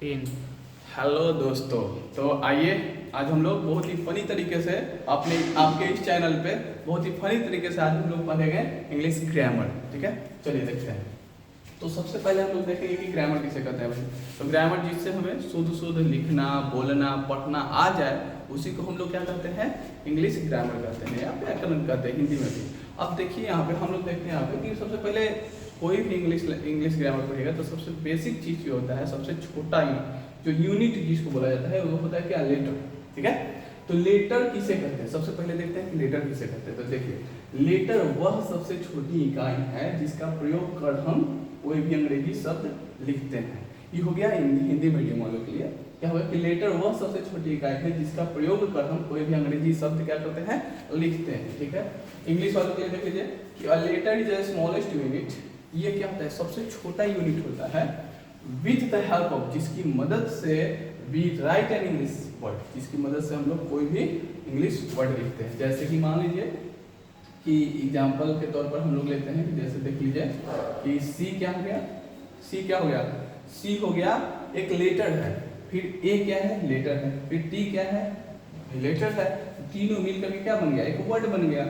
Pen. Hello दोस्तों, तो आइए आज हम लोग बहुत ही फनी तरीके से अपने आपके इस चैनल पे बहुत ही फनी तरीके से आज हम लोग पढ़ेंगे इंग्लिश ग्रामर। ठीक है, चलिए देखते हैं। तो सबसे पहले हम लोग देखेंगे कि ग्रामर किसे कहते हैं भाई। तो ग्रामर जिससे हमें शुद्ध शुद्ध लिखना, बोलना, पढ़ना आ जाए, उसी को हम लोग क्या कहते हैं, इंग्लिश ग्रामर कहते हैं या व्याकरण कहते हैं हिंदी में भी। अब देखिए यहाँ पे हम लोग देखते हैं यहाँ पे कि सबसे पहले कोई भी इंग्लिश ग्रामर पढ़ेगा तो सबसे बेसिक चीज़ जो होता है, सबसे छोटा जो यूनिट जिसको बोला जाता है वो होता है क्या, लेटर। ठीक है, तो लेटर किसे कहते हैं, सबसे पहले देखते हैं कि लेटर किसे कहते हैं। तो देखिए, लेटर वह सबसे छोटी इकाई है जिसका प्रयोग कर हम कोई भी अंग्रेजी शब्द लिखते हैं। ये हो गया हिंदी मीडियम वालों के लिए। क्या होगा कि लेटर वह सबसे छोटी इकाई है जिसका प्रयोग कर हम कोई भी अंग्रेजी शब्द क्या करते हैं, लिखते हैं। ठीक है, इंग्लिश वालों के लिए देख लीजिए कि a letter is the smallest unit. ये क्या होता है, सबसे छोटा यूनिट होता है विथ द हेल्प ऑफ, जिसकी मदद से we write an English word, जिसकी मदद से हम लोग कोई भी इंग्लिश वर्ड लिखते हैं। जैसे कि मान लीजिए कि एग्जाम्पल के तौर पर हम लोग लेते हैं कि जैसे देख लीजिए कि सी क्या हो गया, सी क्या हो गया, सी हो गया एक लेटर है, फिर ए क्या है, लेटर है, फिर टी क्या है, लेटर है। तीनों मिलकर के क्या बन गया, एक वर्ड बन गया,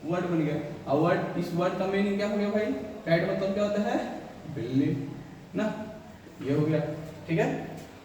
वर्ड बन गया। और वर्ड, इस वर्ड का मीनिंग क्या हो गया भाई, कैट मतलब क्या होता है, बिल्ली ना, ये हो गया। ठीक है,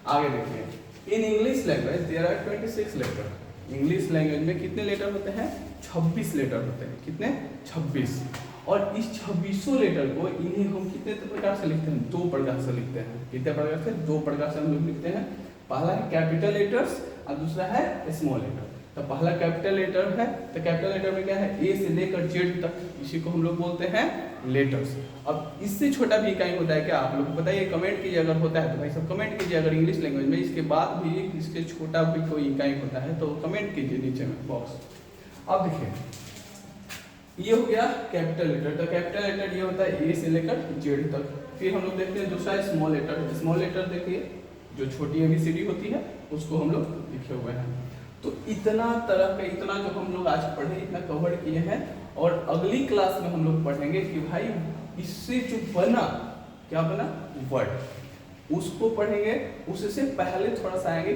आगे देखिए, in English language there are 26 letter. English language में कितने लेटर होते हैं, 26 लेटर होते हैं। कितने, 26। और इस 26 लेटर को इन्हें हम कितने प्रकार से लिखते हैं, 2 प्रकार से लिखते हैं। कितने प्रकार से, 2 प्रकार से हम लोग लिखते हैं। पहला है कैपिटल लेटर्स और दूसरा है स्मॉल लेटर। तो पहला कैपिटल लेटर है, तो कैपिटल लेटर में क्या है, ए से लेकर जेड तक, इसी को हम लोग बोलते हैं लेटर्स। अब इससे छोटा भी इकाई होता है क्या, आप लोग बताइए, कमेंट कीजिए अगर होता है तो भाई सब कमेंट कीजिए। अगर इंग्लिश लैंग्वेज में इसके बाद भी इससे छोटा भी कोई इकाई होता है तो कमेंट कीजिए नीचे में बॉक्स। अब देखिए, ये हो गया कैपिटल लेटर। तो कैपिटल लेटर ये होता है ए से लेकर जेड तक। फिर हम लोग देखते हैं दूसरा स्मॉल लेटर। स्मॉल लेटर देखिए, जो छोटी ABCD होती है उसको हम लोग लिखे हुए हैं। तो इतना तरह का, इतना जो हम लोग आज पढ़े, इतना कवर किए हैं। और अगली क्लास में हम लोग पढ़ेंगे कि भाई इससे जो बना, क्या बना, वर्ड, उसको पढ़ेंगे। उससे पहले थोड़ा सा आएंगे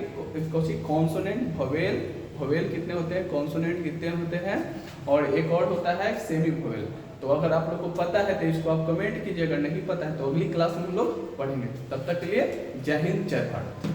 कॉन्सोनेंट, भवेल। भवेल कितने होते हैं, कॉन्सोनेंट कितने होते हैं, और एक और होता है सेमी भवेल। तो अगर आप लोग को पता है तो इसको आप कमेंट कीजिए, अगर नहीं पता है तो अगली क्लास में हम लोग पढ़ेंगे। तब तक के लिए जय हिंद, जय भारत।